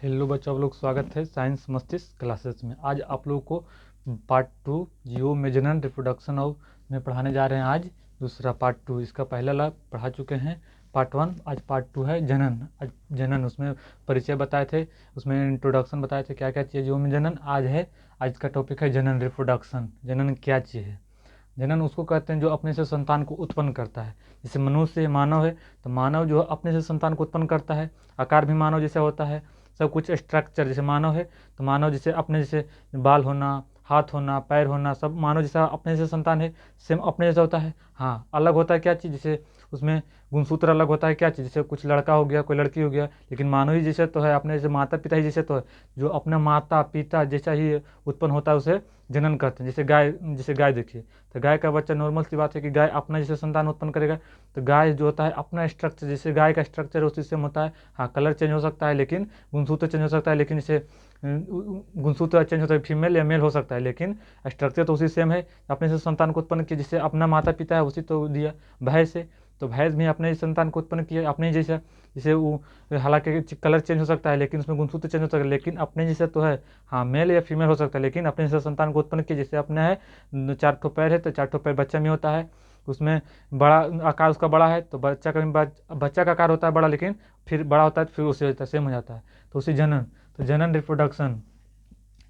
Hello बच्चों, आप लोग स्वागत है साइंस मस्तिष्क क्लासेस में। आज आप लोगों को पार्ट 2 जियो में जनन रिप्रोडक्शन और में पढ़ाने जा रहे हैं। आज दूसरा पार्ट 2, इसका पहला लाभ पढ़ा चुके हैं पार्ट 1, आज पार्ट 2 है जनन। आज जनन उसमें परिचय बताए थे, उसमें इंट्रोडक्शन बताए थे क्या क्या चीज़ जियो में जनन। आज का टॉपिक है जनन रिप्रोडक्शन। जनन क्या चीज़ है? जनन उसको कहते हैं जो अपने से संतान को उत्पन्न करता है। जैसे मनुष्य मानव है तो मानव जो अपने से संतान को उत्पन्न करता है। आकार भी मानव जैसे होता है, सब कुछ स्ट्रक्चर जैसे मानव है तो मानव जैसे अपने जैसे बाल होना, हाथ होना, पैर होना, सब मानव जैसा अपने जैसे संतान है, सेम अपने जैसा होता है। हाँ, अलग होता है क्या चीज़? जैसे उसमें गुणसूत्र अलग होता है क्या चीज़? जैसे कुछ लड़का हो गया, कोई लड़की हो गया, लेकिन मानव ही जैसे तो है, अपने जैसे माता पिता ही जैसे तो है। जो अपने माता पिता जैसा ही उत्पन्न होता है उसे जनन कहते हैं। जैसे गाय देखिए, तो गाय का बच्चा, नॉर्मल सी बात है कि गाय अपना जैसे संतान उत्पन्न करेगा। तो गाय जो होता है अपना स्ट्रक्चर, जैसे गाय का स्ट्रक्चर उसी सेम होता है। हाँ, कलर चेंज हो सकता है, लेकिन गुणसूत्र चेंज हो सकता है, लेकिन जैसे गुणसूत्र चेंज होता है, फीमेल या मेल हो सकता है, लेकिन स्ट्रक्चर तो उसी सेम है। अपने से संतान को उत्पन्न किया, जिससे अपना माता पिता है उसी तो दिया भैंस से, तो भैंस भी अपने संतान को उत्पन्न किया अपने जैसा। जैसे वो हालांकि कलर चेंज हो सकता है, लेकिन उसमें गुणसूत्र चेंज हो सकता है, लेकिन अपने जैसा तो है। हाँ, मेल या फीमेल हो सकता है, लेकिन अपने जैसा संतान को उत्पन्न किया। जैसे अपने है 4 ठो पैर है तो 4 ठो पैर बच्चा में होता है, उसमें बड़ा आकार उसका बड़ा है तो बच्चा का भी बच्चा का आकार होता है बड़ा, लेकिन फिर बड़ा होता है तो फिर उसे होता है सेम हो जाता है, तो उसी जनन। तो जनन रिप्रोडक्शन,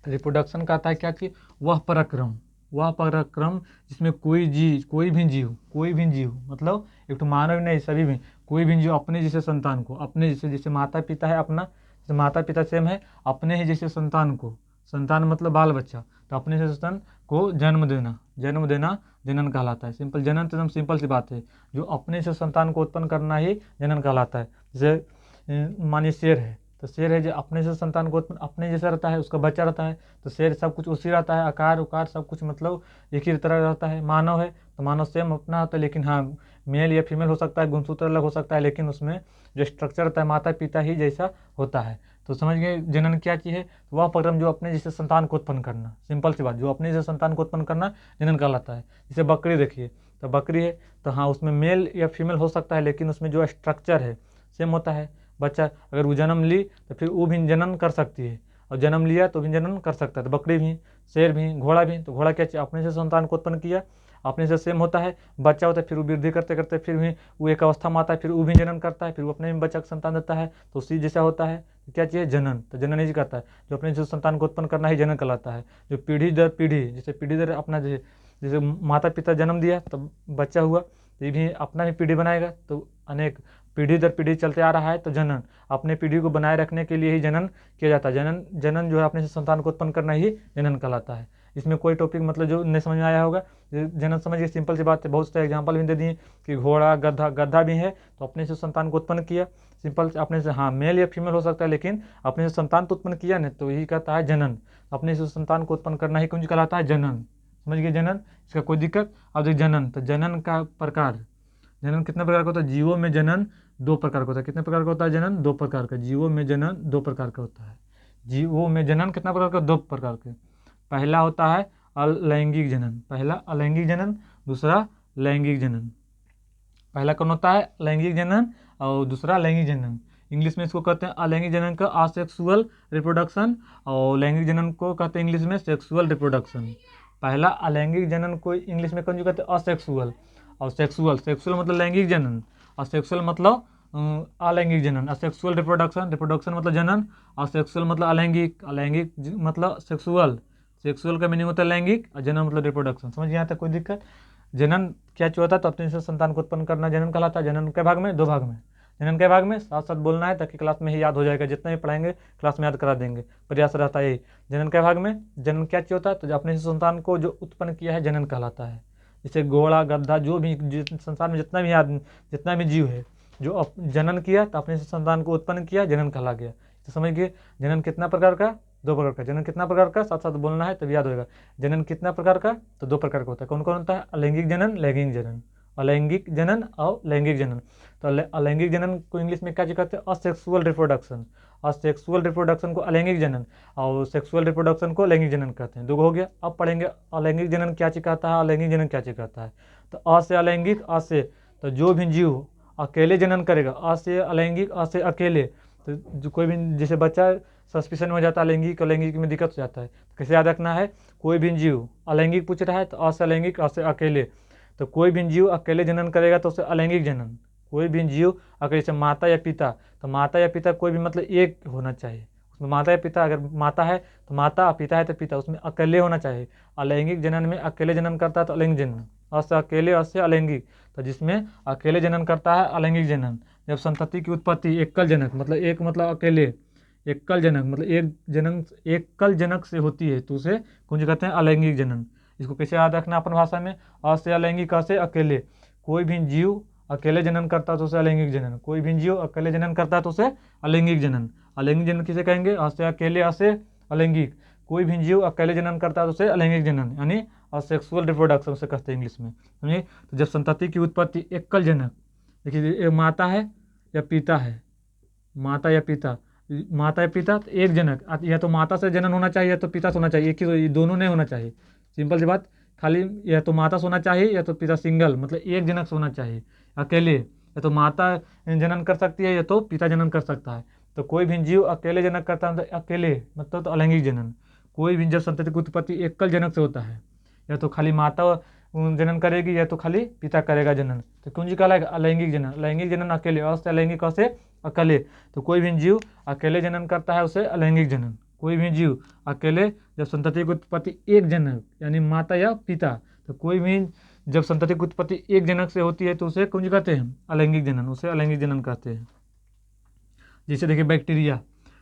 रिप्रोडक्शन का आता है क्या कि वह पराक्रम जिसमें कोई भी जीव मतलब एक तो मानव नहीं, सभी भी, कोई भी जीव अपने जैसे संतान को, अपने जैसे, जैसे माता पिता है अपना, जैसे माता पिता सेम है, अपने ही जैसे संतान को, संतान मतलब बाल बच्चा, तो अपने जैसे संतान को जन्म देना जनन कहलाता है। सिंपल जनन तो एकदम सिंपल सी बात है, जो अपने से संतान को उत्पन्न करना ही जनन कहलाता है। जैसे मानिए शेर है, तो शेर है जो अपने से संतान को अपने जैसा रहता है, उसका बच्चा रहता है, तो शेर सब कुछ उसी रहता है, आकार उकार सब कुछ मतलब एक ही तरह रहता है। मानव है तो मानव सेम अपना होता है, लेकिन हाँ, मेल या फीमेल हो सकता है, गुणसूत्र अलग हो सकता है, लेकिन उसमें जो स्ट्रक्चर रहता है माता पिता ही जैसा होता है। तो समझ गए जनन क्या चीज़ है? वह पराक्रम जो अपने जैसे संतान को उत्पन्न करना, सिंपल सी बात, जो अपने जैसे संतान को उत्पन्न करना जनन कहलाता है। जैसे बकरी देखिए, तो बकरी है तो हाँ, उसमें मेल या फीमेल हो सकता है, लेकिन उसमें जो स्ट्रक्चर है सेम होता है। बच्चा अगर वो जन्म ली तो फिर वो भी जनन कर सकती है, और जन्म लिया तो भी जनन कर सकता है। तो बकरी भी, शेर भी, घोड़ा भी, तो घोड़ा क्या चाहिए? अपने से संतान को उत्पन्न किया, अपने से सेम होता है, बच्चा होता है, फिर वो वृद्धि करते करते फिर भी वो एक अवस्था में आता है, फिर वो भी जनन करता है, फिर वो अपने भी बच्चा का संतान देता है, तो उसी जैसा होता है। तो क्या चाहिए? जनन। तो जनन ही करता है, जो अपने से संतान को उत्पन्न करना ही जनन कहलाता है। जो पीढ़ी दर पीढ़ी, जैसे पीढ़ी दर अपना जैसे जैसे माता पिता जन्म दिया तब बच्चा हुआ, तो ये भी अपना ही पीढ़ी बनाएगा, तो अनेक पीढ़ी दर पीढ़ी चलते आ रहा है, तो जनन अपने पीढ़ी को बनाए रखने के लिए ही जनन किया जाता है। जनन जनन जो है अपने से संतान को उत्पन्न करना ही जनन कहलाता है। इसमें कोई टॉपिक मतलब जो नहीं समझ में आया होगा, जनन समझिए, सिंपल सी बात है। बहुत सारे एग्जाम्पल भी दे दिए कि घोड़ा, गधा, गधा भी है तो अपने से संतान को उत्पन्न किया, सिंपल से अपने से, हाँ मेल या फीमेल हो सकता है, लेकिन अपने से संतान तो उत्पन्न किया नहीं, तो यही कहता है जनन। अपने से संतान को उत्पन्न करना ही कुछ कहलाता है जनन। समझ गए जनन? इसका कोई दिक्कत? अब देखिए जनन, तो जनन का प्रकार, जनन कितने प्रकार का होता है? जीवों में जनन 2 प्रकार का होता है। कितने प्रकार का होता है जनन? 2 प्रकार का। जीवों में जनन 2 प्रकार का होता है। जीवों में जनन कितना प्रकार का? 2 प्रकार के। पहला होता है अलैंगिक जनन, पहला अलैंगिक जनन, दूसरा लैंगिक जनन। पहला कौन होता है? लैंगिक जनन, और दूसरा लैंगिक जनन। इंग्लिश में इसको कहते हैं अलैंगिक जनन का असेक्सुअल रिप्रोडक्शन, और लैंगिक जनन को कहते हैं इंग्लिश में सेक्सुअल रिप्रोडक्शन। पहला अलैंगिक जनन को इंग्लिश में कौन जो कहते हैं? असेक्सुअल। और सेक्सुअल मतलब लैंगिक जनन, और सेक्सुअल मतलब अलैंगिक जनन। असेक्सुअल रिप्रोडक्शन, रिप्रोडक्शन मतलब जनन, और सेक्सुअल मतलब अलैंगिक, अलैंगिक मतलब सेक्सुअल। सेक्सुअल का मीनिंग होता है लैंगिक, और जनन मतलब रिप्रोडक्शन। समझ यहाँ तक कोई दिक्कत? जनन क्या होता है? तो अपने से संतान को उत्पन्न करना जनन कहलाता है। जनन के भाग में 2 भाग में, जनन के भाग में साथ साथ बोलना है ताकि क्लास में ही याद हो जाएगा, जितना भी पढ़ाएंगे क्लास में याद करा देंगे, प्रयास रहता है यही। जनन के भाग में जनन क्या होता है? तो अपने से संतान को जो उत्पन्न किया है जनन कहलाता है। जैसे घोड़ा, गधा, जो भी संसार में जितना भी आदमी, जितना भी जीव है, जो जनन किया तो अपने से संतान को उत्पन्न किया, जनन कहला गया। तो समझ गए जनन कितना प्रकार का? 2 प्रकार का। जनन कितना प्रकार का? साथ साथ बोलना है तब याद होगा। जनन कितना प्रकार का? तो 2 प्रकार का होता है। कौन कौन होता है? अलैंगिक जनन, लैंगिक जनन। अलैंगिक जनन और लैंगिक जनन। तो अलैंगिक जनन को इंग्लिश में क्या कहते हैं? Asexual reproduction. असेक्सुअल रिप्रोडक्शन को अलैंगिक जनन, और सेक्सुअल रिप्रोडक्शन को लैंगिक जनन कहते हैं। 2 हो गया। अब पढ़ेंगे अलैंगिक जनन क्या चीज कहता है, अलैंगिक जनन क्या चीज कहता है। तो अ से अलैंगिक, अ से, तो जो भी जीव अकेले जनन करेगा, अ से अलैंगिक, अ से अकेले, तो जो कोई भी जैसे बच्चा सस्पिशन में हो जाता है, अलैंगिक अलैंगिक में दिक्कत हो जाता है। तो कैसे याद रखना है, कोई भी जीव अलैंगिक पूछ रहा है तो अ से अलैंगिक, अ से अकेले। तो कोई भी जीव अकेले जनन करेगा तो उसे अलैंगिक जनन। कोई भी जीव अकेले, जैसे माता या पिता, तो माता या पिता कोई भी मतलब एक होना चाहिए उसमें। माता या पिता, अगर माता है तो माता, पिता है तो पिता, उसमें अकेले होना चाहिए। अलैंगिक जनन में अकेले जनन करता है तो अलैंगिक जनन, अ से अकेले, अ से अलैंगिक। तो जिसमें अकेले जनन करता है अलैंगिक जनन। जब संतति की उत्पत्ति एकल जनक मतलब एक मतलब अकेले, एकल जनक मतलब एक जनक, एकल जनक से होती है तो उसे कुंज कहते हैं अलैंगिक जनन। इसको कैसे याद रखना अपन भाषा में, अ से अलैंगिक, अ से अकेले। कोई भी जीव अकेले जनन करता है तो उसे अलैंगिक जनन, कोई भी जीव अकेले जनन करता है तो उसे अलैंगिक जनन। अलैंगिक जनन किसे कहेंगे, अ से अकेले, अ से अलैंगिक। कोई भी जीव अकेले जनन करता है तो उसे अलैंगिक जनन, यानी असेक्सुअल रिप्रोडक्शन से कहते हैं इंग्लिश में, समझिए। तो जब संतति की उत्पत्ति एकल जनक, देखिए एक माता है या पिता है, माता या पिता, माता या पिता तो एक जनक, या तो माता से जनन होना चाहिए या तो पिता से होना चाहिए, एक ही, ये दोनों नहीं होना चाहिए। सिंपल सी बात, खाली या तो माता से होना चाहिए या तो पिता, सिंगल मतलब एक जनक से होना चाहिए। अकेले या तो माता जनन कर सकती है या तो पिता जनन कर सकता है। तो कोई भी जीव अकेले जनन करता है तो अकेले मतलब तो अलैंगिक जनन। कोई भी जब संतति की उत्पत्ति एकल जनक से होता है, या तो खाली माता जनन करेगी या तो खाली पिता करेगा जनन, तो कुंजी कहलाएगा अलैंगिक जनन। अलैंगिक जनन अकेले, अ से अलैंगिक, अ से अकेले। तो कोई भी जीव अकेले जनन करता है उसे अलैंगिक जनन। कोई भी जीव अकेले, जब संतति की उत्पत्ति एक जनक यानी माता या पिता, तो कोई भी जब संतति की उत्पत्ति एक जनक से होती है तो उसे कुंज कहते हैं अलैंगिक जनन, उसे अलैंगिक जनन कहते हैं। जैसे देखिए बैक्टीरिया,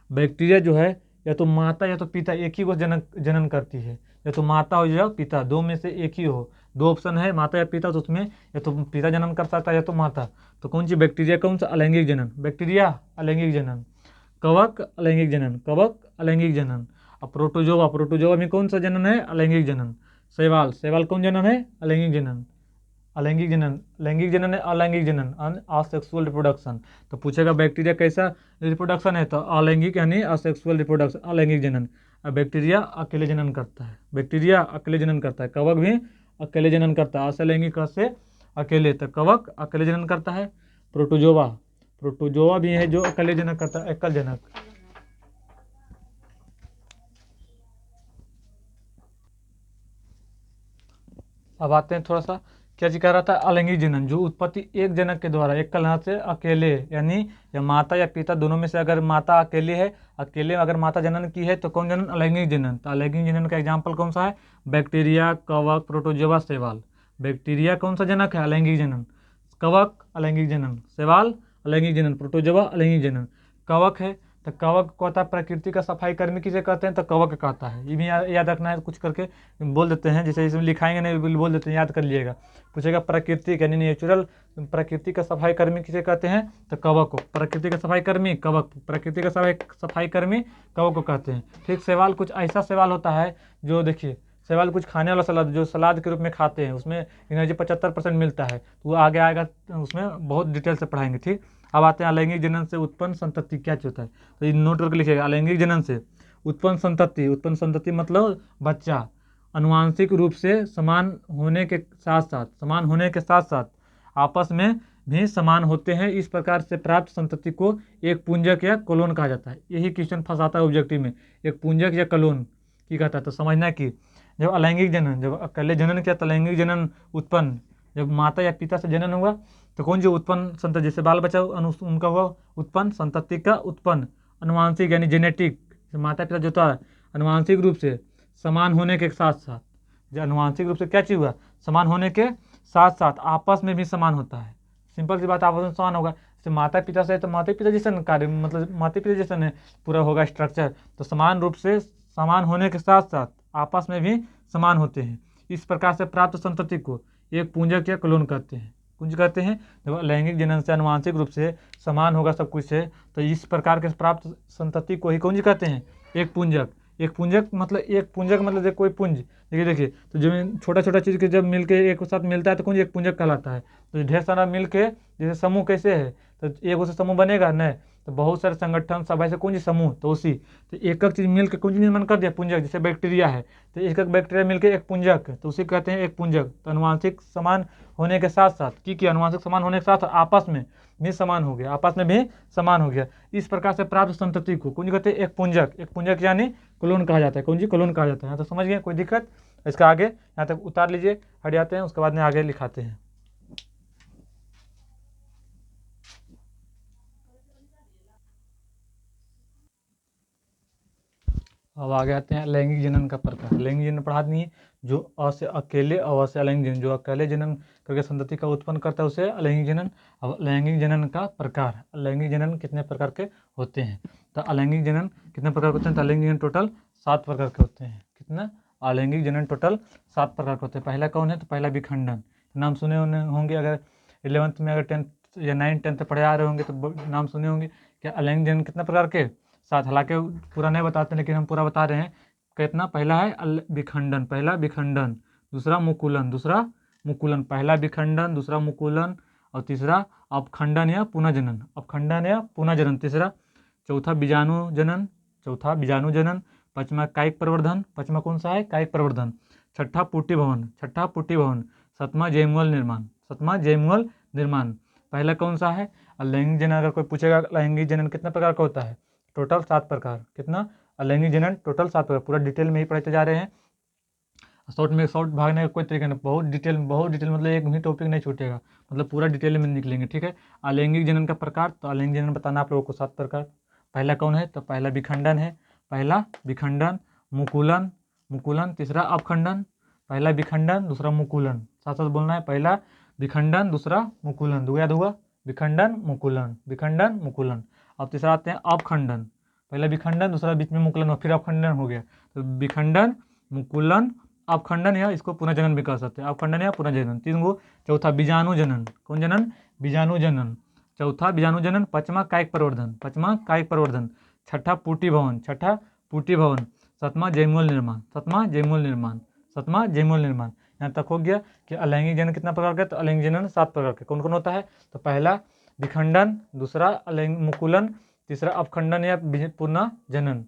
बैक्टीरिया जो है या तो माता या तो पिता एक ही को जनन करती है, या तो माता हो या पिता, दो में से एक ही हो। दो ऑप्शन है माता या पिता, तो उसमें या तो पिता जनन कर सकता है या तो माता। तो कौन सी बैक्टीरिया, कौन सा अलैंगिक जनन, बैक्टीरिया अलैंगिक जनन। कवक अलैंगिक जनन, कवक अलैंगिक जनन। अब प्रोटोजोआ, प्रोटोजोआ में कौन सा जनन है, अलैंगिक जनन। शैवाल, शैवाल कौन जनन है, अलैंगिक जनन। अलैंगिक जनन, लैंगिक जनन है अलैंगिक जनन, असेक्सुअल रिप्रोडक्शन। तो पूछेगा बैक्टीरिया कैसा रिप्रोडक्शन है, तो अलैंगिक यानी असेक्सुअल रिप्रोडक्शन, अलैंगिक जनन। अब बैक्टीरिया अकेले जनन करता है, बैक्टीरिया अकेले जनन करता है। कवक भी अकेले जनन करता है, असलैंगिक से अकेले, तो कवक अकेले जनन करता है। प्रोटोजोआ, प्रोटोजोआ भी है जो अकेले जनन करता है, एकल जनक। अब आते हैं थोड़ा सा, क्या जी कह रहा था, अलैंगिक जनन जो उत्पत्ति एक जनक के द्वारा, एक कलह से अकेले, यानी या माता या पिता दोनों में से अगर माता अकेले है, अकेले अगर माता जनन की है तो कौन जनन, अलैंगिक जनन। तो अलैंगिक जनन का एग्जाम्पल कौन सा है, बैक्टीरिया, कवक, प्रोटोजोआ, शैवाल। बैक्टीरिया कौन सा जनक है, अलैंगिक जनन। कवक अलैंगिक जनन, शैवाल अलैंगिक जनन, प्रोटोजोआ अलैंगिक जनन। कवक है तो कवक को आता है प्रकृति का सफाई कर्मी किसे कहते हैं, तो कवक कहता है। ये भी याद रखना है, कुछ करके बोल देते हैं, जैसे इसमें लिखाएंगे नहीं बोल देते हैं, याद कर लीजिएगा। पूछेगा प्राकृतिक यानी नेचुरल, प्रकृति का सफाई कर्मी किसे कहते हैं, तो कवक को। प्रकृति का सफाई कर्मी कवक, प्रकृति का सफाई कर्मी कवक को कहते हैं। ठीक, सवाल कुछ ऐसा सवाल होता है जो देखिए, सवाल कुछ खाने वाला सलाद जो सलाद के रूप में खाते हैं, उसमें एनर्जी 75% मिलता है, तो वो आगे आएगा, उसमें बहुत डिटेल से पढ़ाएंगे। ठीक, अब आते हैं अलैंगिक जनन से उत्पन्न संतति क्या होता है, तो ये नोट करके लिखिएगा। अलैंगिक जनन से उत्पन्न संतति, उत्पन्न संतति मतलब बच्चा अनुवांशिक रूप से समान होने के साथ साथ, समान होने के साथ साथ आपस में भी समान होते हैं, इस प्रकार से प्राप्त संतति को एक पुंजक या कलोन कहा जाता है। यही क्वेश्चन फंसाता है ऑब्जेक्टिव में, एक पुंजक या कलोन की कहता है। तो समझना कि जब अलैंगिक जनन, जब अकेले जनन किया तो अलैंगिक जनन उत्पन्न, जब माता या पिता से जनन हुआ तो कौन जो उत्पन्न संतति, जैसे बाल बच्चा उनका हुआ उत्पन्न, संतति का उत्पन्न, अनुवांशिक यानी जेनेटिक, माता पिता जो था अनुवांशिक रूप से समान होने के साथ साथ, जो अनुवांशिक रूप से क्या चीज हुआ, समान होने के साथ साथ आपस में भी समान होता है। सिंपल सी बात, आपस में समान होगा। जैसे माता पिता से है तो माता पिता जैसा कार्य, मतलब माता पिता जैसा है पूरा होगा स्ट्रक्चर, तो समान रूप से समान होने के साथ साथ आपस में भी समान होते हैं। इस प्रकार से प्राप्त संतति को एक पुंजक या क्लोन कहते हैं, कुंज कहते हैं। जब लैंगिक जनन से अनुवांशिक रूप से समान होगा सब कुछ से, तो इस प्रकार के प्राप्त संतति को ही कुंज कहते हैं, एक पुंजक। एक पुंजक मतलब जब कोई पुंज, देखिए तो जब छोटा छोटा चीज़ के जब मिलके एक साथ मिलता है तो कुंज एक पुंजक कहलाता है। तो ढेर सारा मिलके, जैसे समूह कैसे है, तो एक उससे समूह बनेगा नहीं, तो बहुत सारे संगठन सब ऐसे कौन सी समूह, तो उसी, तो एक एक चीज मिलकर कौन सी निर्माण कर दिया, पुंजक। जैसे बैक्टीरिया है तो एक एक बैक्टीरिया मिलकर एक पुंजक, तो उसी कहते हैं एक पुंजक। तो अनुवांशिक समान होने के साथ साथ की अनुवांशिक समान होने के साथ आपस में भी समान हो गया, आपस में भी समान हो गया। इस प्रकार से प्राप्त संतति को कौन कहते हैं, एक पुंजक। एक पुंजक यानी क्लोन कहा जाता है, कौन जी, क्लोन कहा जाता है। तो समझ गए, कोई दिक्कत? इसका आगे यहाँ तक उतार लीजिए, हट जाते हैं, उसके बाद में आगे लिखाते हैं। अब आगे आते हैं लैंगिक जनन का प्रकार। लैंगिक जनन पढ़ा नहीं है, जो अ से अकेले और से अलैंगिक जनन, जो अकेले जनन करके संतति का उत्पन्न करता है उसे अलैंगिक जनन। अब लैंगिक जनन का प्रकार, लैंगिक जनन कितने प्रकार के होते हैं? तो अलैंगिक जनन कितने प्रकार के होते हैं? तो अलैंगिक जनन टोटल 7 प्रकार के होते हैं। कितना? अलैंगिक जनन टोटल 7 प्रकार के होते हैं। पहला कौन है? तो पहला विखंडन। नाम सुने होंगे, अगर 11th में, अगर 10th या 9th 10th पढ़े आ रहे होंगे तो नाम सुने होंगे। क्या अलैंगिक जनन कितना प्रकार के? 7। हालांकि पूरा नहीं बताते लेकिन हम पूरा बता रहे हैं। कितना? पहला है विखंडन, पहला विखंडन, दूसरा मुकुलन, दूसरा मुकुलन, पहला विखंडन, दूसरा मुकुलन, और तीसरा अपखंडन या पुनर्जनन, अपखंडन या पुनर्जनन तीसरा। चौथा बीजाणु जनन, चौथा बीजाणु जनन। पांचवा कायिक प्रवर्धन, पांचवा कौन सा है? कायिक प्रवर्धन। छठा पुष्टि भवन, छठा पुष्टि भवन। सातवां जैमुअल निर्माण, सातवां जैमुअल निर्माण। पहला कौन सा है? लैंगिक जनन। अगर कोई पूछेगा लैंगिक जनन कितने प्रकार का होता है? टोटल 7 प्रकार। कितना? अलैंगिक जनन टोटल 7 प्रकार। पूरा डिटेल में ही पढ़ते जा रहे हैं, शॉर्ट भागने का कोई तरीका नहीं। बहुत डिटेल मतलब एक भी टॉपिक नहीं छूटेगा, मतलब पूरा डिटेल में निकलेंगे, ठीक है। अलैंगिक जनन का प्रकार, तो अलैंगिक जनन बताना आप लोगों को 7 प्रकार। पहला कौन है? तो पहला विखंडन है, पहला विखंडन, मुकुलन, मुकुलन, तीसरा अपखंडन। पहला विखंडन, दूसरा मुकुलन, साथ साथ बोलना है। पहला विखंडन, दूसरा मुकुलन, दो याद हुआ, विखंडन मुकुलन, विखंडन मुकुलन। अब तीसरा आते हैं अपखंडन। पहला विखंडन, दूसरा बीच में मुकुलन और फिर अपखंडन हो गया। तो विखंडन, मुकुलन, अपखंडन, या इसको पुनर्जनन भी कह सकते हैं, अपखंडन या पुनर्जनन। 3 गो। चौथा बीजाणु जनन, कौन जनन? बीजाणु जनन, चौथा बीजाणु जनन। पांचवा कायिक प्रवर्धन, पांचवा कायिक प्रवर्धन। छठा पुष्टि भवन, छठा पुष्टि भवन। सातवां जैमुअल निर्माण, सातवां जैमुअल निर्माण, सातवां जैमुअल निर्माण। यहाँ तक हो गया कि अलैंगिक जनन कितना प्रकार का? तो अलैंगिक जनन 7 प्रकार के। कौन कौन होता है? तो पहला विखंडन, दूसरा अलैंगिक मुकुलन, तीसरा अपखंडन या पुनर्जनन,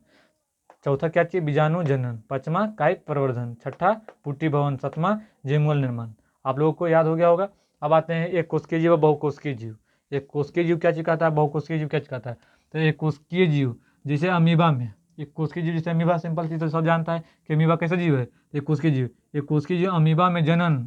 चौथा क्या चाहिए? बीजाणु जनन, पांचवा कायिक प्रवर्धन, छठा पुष्टि भवन, सातवां जैमुअल निर्माण। आप लोगों को याद हो गया होगा। अब आते हैं एक कोशिकीय जीव और बहुकोशिकीय जीव। एक कोशिकीय जीव क्या चीज कहता है? बहुकोशिकीय जीव क्या चीज कहता है? तो एक कोशिकीय जीव जैसे अमीबा में, एक कोशिकीय जीव जैसे अमीबा, सिंपल चीज तो सब जानता है कि अमीबा कैसा जीव है। एक कोशिकीय जीव, एक कोशिकीय जीव अमीबा में जनन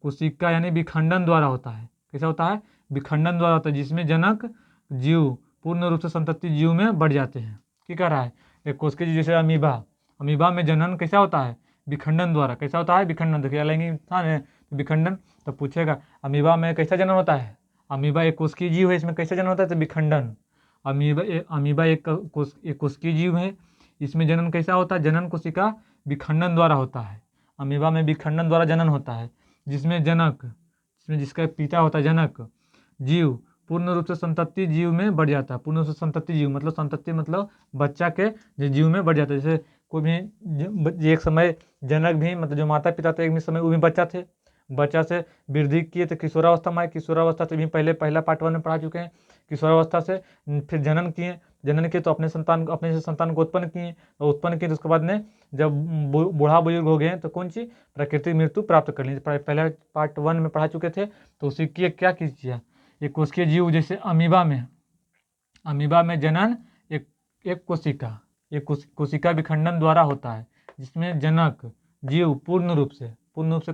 कोशिका यानी विखंडन द्वारा होता है। कैसा होता है? विखंडन द्वारा होता है, जिसमें जनक जीव पूर्ण रूप से संतति जीव में बढ़ जाते हैं। क्या कह रहा है? एक कोशिकीय जीव जैसे अमीबा, अमीबा में जनन कैसा होता है? विखंडन द्वारा। कैसा होता है? विखंडन। देखिए अलैंगिक इंसान है तो विखंडन। तो पूछेगा अमीबा में कैसा जनन होता है? अमीबा एक कोशिकीय जीव है, इसमें कैसा जनन होता है? तो विखंडन। अमीबा एक कोशिकीय जीव है, इसमें जनन कैसा होता है? जनन कोशिका विखंडन द्वारा होता है। अमीबा में विखंडन द्वारा जनन होता है, जिसमें जनक, जिसमें जिसका पिता होता है जनक जीव पूर्ण रूप से संतति जीव में बढ़ जाता है। पूर्ण रूप से संतति जीव मतलब संतति मतलब बच्चा के जीव में बढ़ जाता है। जैसे कोई भी एक समय जनक भी मतलब जो माता पिता थे एक समय वो भी बच्चा थे, बच्चा से वृद्धि किए तो किशोरावस्था में आए, किशोरावस्था से भी पहले पहला पार्ट 1 में पढ़ा चुके हैं। किशोरावस्था से फिर जनन किए, जनन किए तो अपने से संतान को उत्पन्न किए, और उत्पन्न किए तो उसके बाद में जब बूढ़ा बुजुर्ग हो गए तो कौन सी प्राकृतिक मृत्यु प्राप्त कर ली। पहले पार्ट 1 में पढ़ा चुके थे। तो उसी की क्या कीजिए, एक कोशिकीय जीव जैसे अमीबा में जनन एक कोशिका विखंडन द्वारा होता है, जिसमें जनक जीव पूर्ण रूप से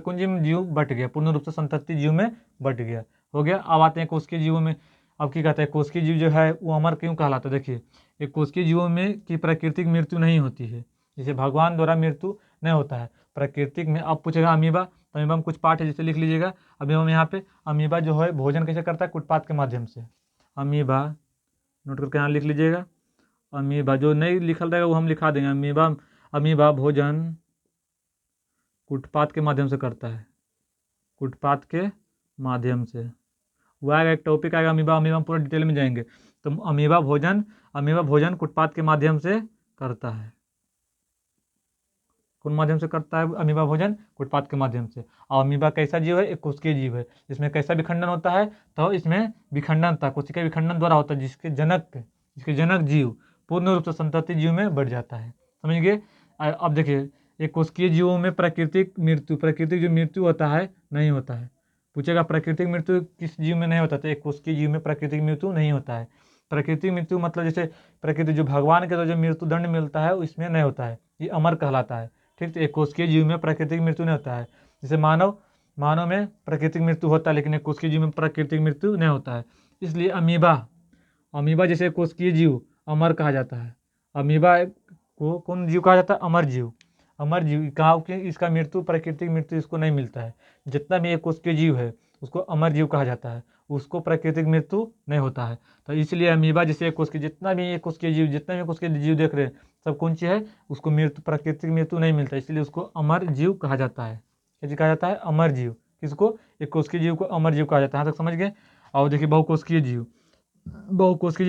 कौन जीव बट गया, पूर्ण रूप से संतति जीव में बट गया, हो गया। अब आते हैं कोशिकीय जीवों में। अब क्या कहते हैं? कोशिकीय जीव जो है वो अमर क्यों कहलाता है? देखिए एक कोशिकीय जीवों में की प्राकृतिक मृत्यु नहीं होती है, जैसे भगवान द्वारा मृत्यु नहीं होता है प्राकृतिक में। अब पूछेगा अमीबा, तो अमीबा में कुछ पार्ट है जैसे लिख लीजिएगा। अभी हम यहाँ पे अमीबा जो है भोजन कैसे करता है? कुटपात के माध्यम से। अमीबा नोट करके यहाँ लिख लीजिएगा। अमीबा जो नहीं लिखल रहेगा वो हम लिखा देंगे। अमीबा भोजन कुटपात के माध्यम से करता है, कुटपात के माध्यम से। वो आएगा, एक टॉपिक आएगा अमीबा में पूरा डिटेल में जाएंगे। तो अमीबा भोजन कुटपात के माध्यम से करता है। कौन माध्यम से करता है? अमीबा भोजन कुटपात के माध्यम से। और अमीबा कैसा जीव है? एक कोशिकीय जीव है, जिसमें कैसा विखंडन होता है? तो इसमें विखंडन था, कोशिका विखंडन द्वारा होता है, जिसके जनक जिसके जनक जीव पूर्ण रूप से संतति जीव में बढ़ जाता है। समझ गए। अब देखिए, एक कोशिकीय जीवों में प्राकृतिक जो मृत्यु होता है नहीं होता है। पूछेगा प्राकृतिक मृत्यु किस जीव में नहीं होता, तो एक कोशिकीय जीव में प्राकृतिक मृत्यु नहीं होता है। प्राकृतिक मृत्यु मतलब जैसे प्रकृति जो भगवान के द्वारा जो मृत्यु दंड मिलता है इसमें नहीं होता है, ये अमर कहलाता है। ठीक, तो एक कोशिकीय जीव में प्राकृतिक मृत्यु नहीं होता है। जैसे मानव में प्राकृतिक मृत्यु होता है, लेकिन एक कोशिकीय जीव में प्राकृतिक मृत्यु नहीं होता है। इसलिए अमीबा जैसे कोशिकीय जीव अमर कहा जाता है। अमीबा को कौन जीव कहा जाता है? अमर जीव। अमर जीव कहा कि इसका मृत्यु प्राकृतिक मृत्यु इसको नहीं मिलता है। जितना भी एक कोशिकीय जीव है उसको अमर जीव कहा जाता है, उसको प्राकृतिक मृत्यु नहीं होता है। तो इसलिए अमीबा जैसे एक कोशिकीय जितना भी कोशिकीय जीव देख रहे हैं सब कौन सी है, उसको मृत्यु प्राकृतिक मृत्यु नहीं मिलता, इसलिए उसको अमर जीव कहा जाता है। क्या कहा जाता है? अमर जीव। किसको? एक कोशिकीय जीव को अमर जीव कहा जाता है। यहाँ तक समझ गए। और देखिए बहुकोशिकीय जीव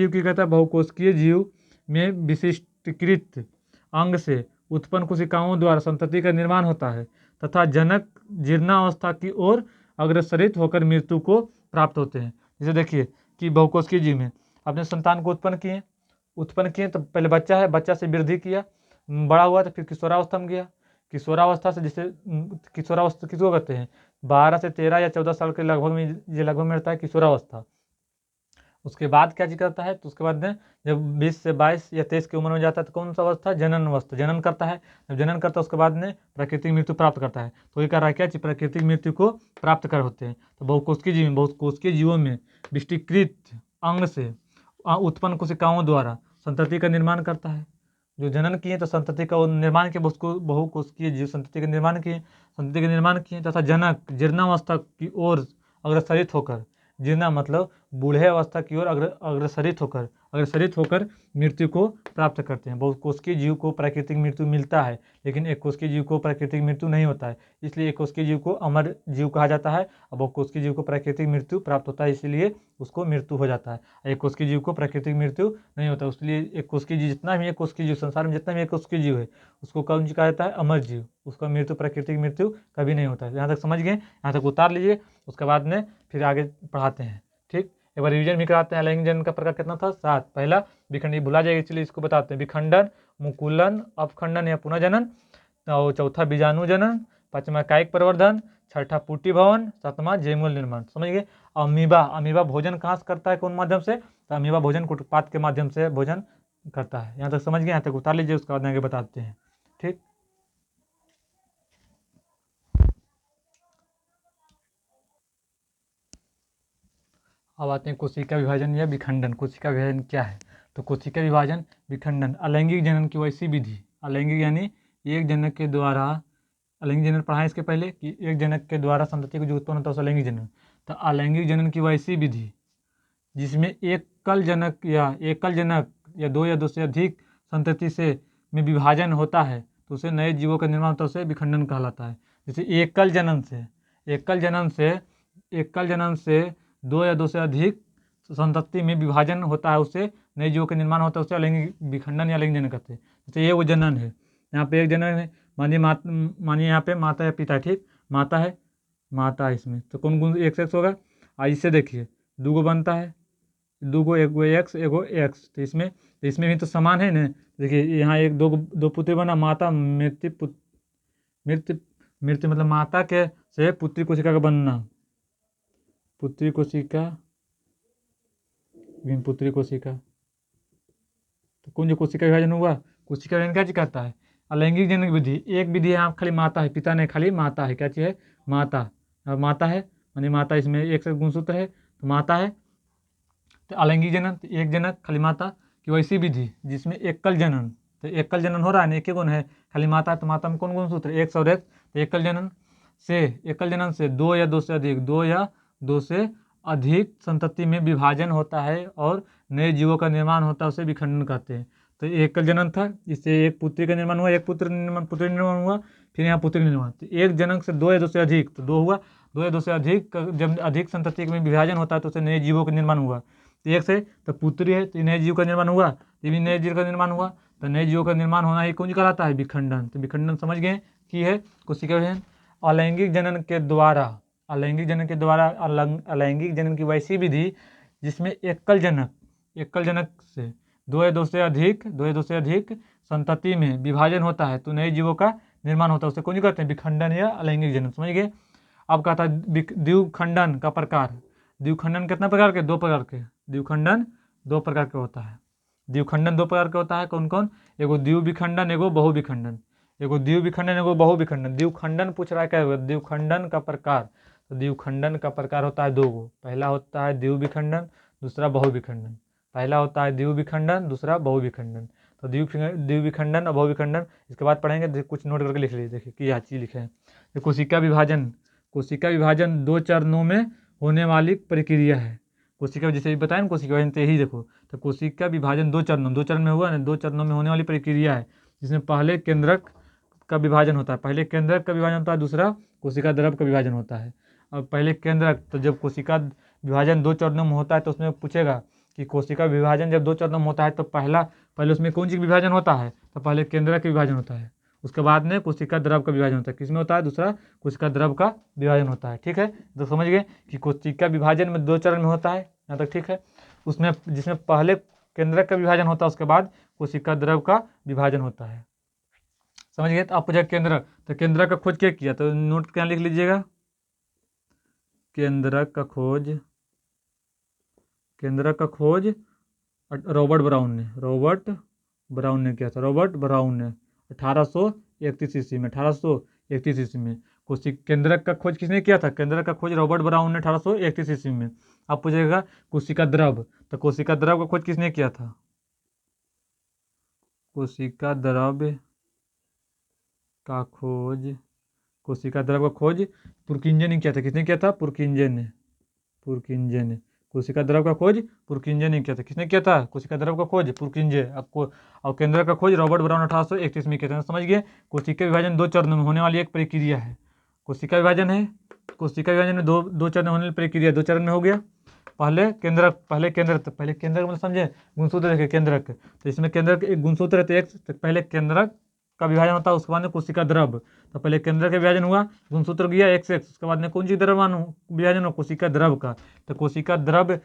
की कहता है, बहुकोशिकीय जीव में विशिष्टकृत अंग से उत्पन्न कोशिकाओं द्वारा संतति का निर्माण होता है तथा जनक जीर्णावस्था की ओर अग्रसरित होकर मृत्यु को प्राप्त होते हैं। जैसे देखिए कि बहुकोशिकीय जीव में अपने संतान को उत्पन्न किए तो पहले बच्चा है, बच्चा से वृद्धि किया, बड़ा हुआ तो फिर किशोरावस्था में गया। किशोरावस्था से जैसे किशोरावस्था किसको कहते हैं? 12 से 13 या 14 साल के लगभग में रहता है किशोरावस्था। उसके बाद क्या चीज करता है? तो उसके बाद में जब 20 से 22 या 23 की उम्र में जाता है तो कौन सा अवस्था? जनन अवस्था। जनन करता है। जब जनन करता है उसके बाद में प्राकृतिक मृत्यु प्राप्त करता है। तो ये कर रहा है क्या चीज? प्राकृतिक मृत्यु को प्राप्त कर होते हैं। तो बहुकोशिकीय जीवों में विशिष्टकृत अंग से उत्पन्न कोशिकाओं द्वारा संतति का निर्माण करता है। जो जनन किए तो संतति का निर्माण किए, बहुकोशिकीय जीव संतति का निर्माण किए तथा जनक जीर्णावस्था की ओर अग्रसरित होकर, जीर्णा मतलब बूढ़े अवस्था की ओर अग्रसरित होकर मृत्यु को प्राप्त करते हैं। बहुकोशिकीय जीव को प्राकृतिक मृत्यु मिलता है, लेकिन एक कोशिकीय जीव को प्राकृतिक मृत्यु नहीं होता है, इसलिए एक कोशिकीय जीव को अमर जीव कहा जाता है। और बहुकोशिकीय जीव को प्राकृतिक मृत्यु प्राप्त होता है, इसलिए उसको मृत्यु हो जाता है। एक कोशिकीय जीव को प्राकृतिक मृत्यु नहीं होता, इसलिए एक कोशिकीय जीव जितना भी एक कोशिकीय जीव संसार में जितना भी एक कोशिकीय जीव है उसको कौन कहा जाता है? अमर जीव। उसका मृत्यु प्राकृतिक मृत्यु कभी नहीं होता है। यहाँ तक समझ गए। यहाँ तक उतार लीजिए, उसके बाद में फिर आगे पढ़ाते हैं। ठीक, एक बार रिवीजन भी कराते हैं। अलैंगिक जनन का प्रकार कितना था? 7। पहला विखंडन, भुला जाएगा इसलिए इसको बताते हैं। विखंडन, मुकुलन, अपखंडन या पुनः जनन। और चौथा बीजाणु जनन, पांचवा कायिक प्रवर्धन, छठा पुटी भवन, सातवां जैमूल निर्माण। समझ गए। अमीबा भोजन कहाँ से करता है? कौन माध्यम से? तो अमीबा भोजन कुटपात के माध्यम से भोजन करता है। यहाँ तक समझ गए। यहाँ तक उतार लीजिए, उसके बाद आगे बताते हैं। ठीक, अब आते हैं कोशिका विभाजन या विखंडन। कोशिका विभाजन क्या है? तो कोशिका विभाजन विखंडन अलैंगिक जनन की वैसी विधि। अलैंगिक यानी एक जनक के द्वारा, अलैंगिक जनन पढ़ा है इसके पहले कि एक जनक के द्वारा संतति को जो उत्पन्न होता है उसे अलैंगिक जनन। तो अलैंगिक जनन की वैसी विधि जिसमें एकल जनक या दो या दो से अधिक संतति से में विभाजन होता है तो उसे नए जीवों का निर्माण होता है, उसे विखंडन कहलाता है। जैसे एकल जनन से दो या दो से अधिक संतति में विभाजन होता है, उसे नए जीवों का निर्माण होता है, उसे अलैंगिक विखंडन या अलैंगिक जनन कहते हैं। जैसे ये वो जनन है, यहाँ पे एक जनन है, मानिए यहाँ पे माता या पिता। ठीक, माता है इसमें, तो कौन एक सेक्स होगा? इससे देखिए दूगो बनता है, दूगो, एगो एक्स, तो इसमें भी तो समान है ना। देखिए यहाँ एक दो पुत्र बना, माता मृत्यु मतलब माता के से पुत्री कोशिका का बनना, पुत्री कोशिका, तो कौन जो कोशिका विभाजन हुआ? कोशिका विभाजन क्या चीज कहता है? अलैंगिक जनन विधि। एक विधि यहाँ खाली माता है, पिता नहीं, खाली माता है। क्या चीज है? माता। अब माता है मानी माता, इसमें एक से गुणसूत्र है तो माता है। तो अलैंगिक जनन एक जनक खाली माता की वैसी विधि जिसमें एकल जनन, तो एकल जनन हो रहा है ना, एक ही गुण है, खाली माता है, तो माता में कौन गुणसूत्र? एक और एक। तो एकल जनन से दो या दो से अधिक संतति में विभाजन होता है और नए जीवों का निर्माण होता है, उसे विखंडन कहते हैं। तो एकल जनन था, इससे एक पुत्री का निर्माण हुआ, एक पुत्री निर्माण हुआ, फिर यहाँ पुत्री निर्माण। तो एक जनक से दो या दो से अधिक, तो दो हुआ, दो या दो से अधिक, जब अधिक संतति में विभाजन होता है तो उसे नए जीवों का निर्माण हुआ। तो एक से तो पुत्री है तो नए जीव का निर्माण हुआ, ये भी नए जीव का निर्माण हुआ, तो नए जीवों का निर्माण होना ही कौन कहलाता है? विखंडन। तो विखंडन समझ गए कि है कोशिका विभाजन। अलैंगिक जनन के द्वारा अलैंगिक जनन की वैसी विधि जिसमें एकल जनक से दो या दो से अधिक संतति में विभाजन होता है तो नए जीवों का निर्माण होता है, उसे कौन कहते हैं? विखंडन या अलैंगिक जनन। समझ गए। अब कहता है द्विखंडन का प्रकार। द्विखंडन कितना प्रकार के? 2 प्रकार के। द्विखंडन 2 प्रकार के होता है। द्विखंडन 2 प्रकार के होता है। कौन कौन? एगो द्विविखंडन, एगो बहुविखंडन। एगो द्विविखंडन, एगो बहुविखंडन। द्विखंडन पूछ रहा है क्या होगा? द्विखंडन का प्रकार। तो द्विखंडन का प्रकार होता है 2 गो। पहला होता है द्विविखंडन, दूसरा बहुविखंडन। पहला होता है द्विविखंडन, दूसरा बहुविखंडन। तो द्विविखंडन और बहुविखंडन इसके बाद पढ़ेंगे। कुछ नोट करके लिख लीजिए। देखिए क्या चीज़ लिखे हैं। कोशिका विभाजन। कोशिका विभाजन 2 चरणों में होने वाली प्रक्रिया है। कोशिका जैसे बताया ना, कोशिका विभाजन तो यही देखो। तो कोशिका विभाजन 2 चरण में हुआ ना, 2 चरणों में होने वाली प्रक्रिया है, जिसमें पहले केंद्रक का विभाजन होता है। पहले केंद्रक का विभाजन होता है, दूसरा कोशिका द्रव का विभाजन होता है। अब पहले केंद्रक, तो जब कोशिका विभाजन 2 चरणों में होता है तो उसमें पूछेगा कि कोशिका विभाजन जब 2 चरणों में होता है तो पहले उसमें कौन सी विभाजन होता है? तो पहले केंद्रक का विभाजन होता है, उसके बाद में कोशिका द्रव का विभाजन होता है। किसमें होता है? दूसरा कोशिका द्रव का विभाजन होता है। ठीक है, तो समझ गए कि कोशिका विभाजन में 2 चरण में होता है, यहाँ तक ठीक है। उसमें जिसमें पहले केंद्रक का विभाजन होता है, उसके बाद कोशिका द्रव का विभाजन होता है। समझ गए। तो आप पूछे केंद्रक, तो केंद्रक का खोज क्या किया? तो नोट क्या लिख लीजिएगा। केंद्रक का खोज रॉबर्ट ब्राउन ने किया था। रॉबर्ट ब्राउन ने 1831 ईस्वी में। 1831 ईस्वी में केंद्रक का खोज किसने किया था? केंद्रक का खोज रॉबर्ट ब्राउन ने 1831 ईस्वी में। अब पूछेगा कोशिका द्रव, तो कोशिका द्रव का खोज किसने किया था? कोशिका द्रव का खोज पुरकिंजे ने किया था। किसने किया था? पुरकिंजे ने। कोशिका द्रव का खोज पुरकिंजे ने किया था। किसने किया था? कोशिका द्रव का खोज पुरकिंजे। आपको और केंद्र का खोज रॉबर्ट ब्राउन 1831 में किया था। समझ गए। कोशिका विभाजन 2 चरणों में होने वाली एक प्रक्रिया है। कोशिका विभाजन में दो चरण होने वाली प्रक्रिया। 2 चरण में हो गया। पहले केंद्रक मतलब समझे, गुणसूत्र देखे केंद्रक। तो इसमें केंद्रक एक गुणसूत्र रहते हैं। तो पहले केंद्रक का विभाजन होता है, उसके बाद में कोशिका द्रव। तो पहले केंद्र का विभाजन हुआ, गुणसूत्र गया X, उसके बाद में कौन सी द्रव विभाजन हुआ? कोशिका द्रव का। तो कोशिका द्रव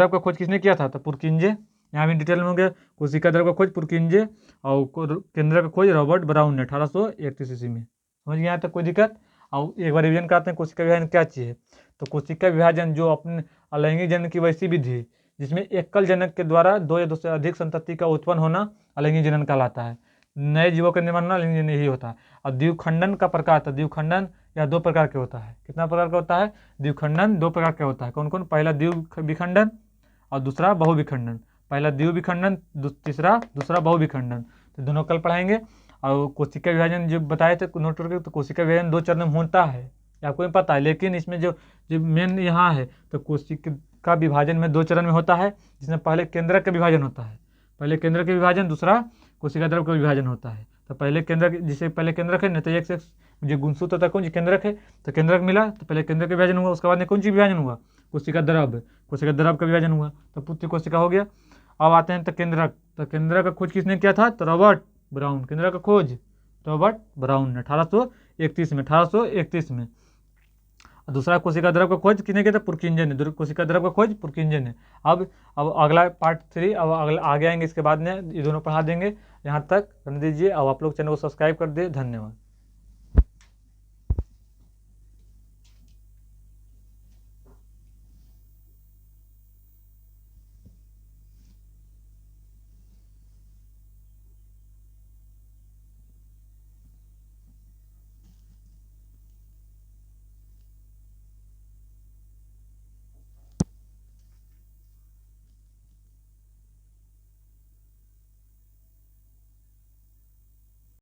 का खोज किसने किया था? तो पुरकिंजे। यहाँ भी डिटेल में हो गया। कोशिका द्रव का खोज पुरकिंजे और केंद्र का खोज रॉबर्ट ब्राउन ने 1831 ईस्वी में। समझ गए यहाँ तक? कोई दिक्कत? और एक बार रिविजन करते हैं कोशिका विभाजन क्या चीज़ है। तो कोशिका विभाजन जो अपने अलैंगिक जनन की वैसी विधि जिसमें एकल जनक के द्वारा 2 या 2 से अधिक संतति का उत्पन्न होना अलैंगिक जनन कहलाता है। नए जीवों का निर्माण होना अलैंगिक जनन यही होता है। और द्विखंडन का प्रकार था। द्विखंडन या 2 प्रकार के होता है। कितना प्रकार का होता है? द्विखंडन 2 प्रकार का होता है। कौन कौन? पहला द्विविखंडन और दूसरा बहुविखंडन। पहला द्विविखंडन, दूसरा बहुविखंडन। तो दोनों कल पढ़ाएंगे। और कोशिका विभाजन जो बताए थे नोट करके, तो कोशिका विभाजन 2 चरण में होता है, आपको भी पता है। लेकिन इसमें जो मेन यहाँ है, तो कोशिका विभाजन में 2 चरण में होता है, जिसमें पहले केंद्रक का विभाजन होता है। पहले केंद्र का विभाजन, दूसरा कोशिका द्रव का विभाजन होता है। तो पहले केंद्रक है ना, तो एक जो गुणसूत्र होता है कौन सी? केंद्रक है। तो केंद्रक मिला, तो पहले केंद्र का विभाजन हुआ, उसके बाद में कौन सी विभाजन हुआ? कोशिका द्रव का विभाजन हुआ, तो पुत्र कोशिका हो गया। अब आते हैं तो केंद्रक का खोज किसने किया था? तो रॉबर्ट ब्राउन। केंद्रक का खोज रॉबर्ट ब्राउन ने 1831 में। दूसरा कोशिका द्रव का खोज किसने किया था? पुरकिंजे ने। कोशिका द्रव का खोज पुरकिंजे ने। अब अगला पार्ट 3 अब अगला आगे आएंगे, इसके बाद में ये दोनों पढ़ा देंगे। यहाँ तक करने दीजिए। अब आप लोग चैनल को सब्सक्राइब कर दिए। धन्यवाद।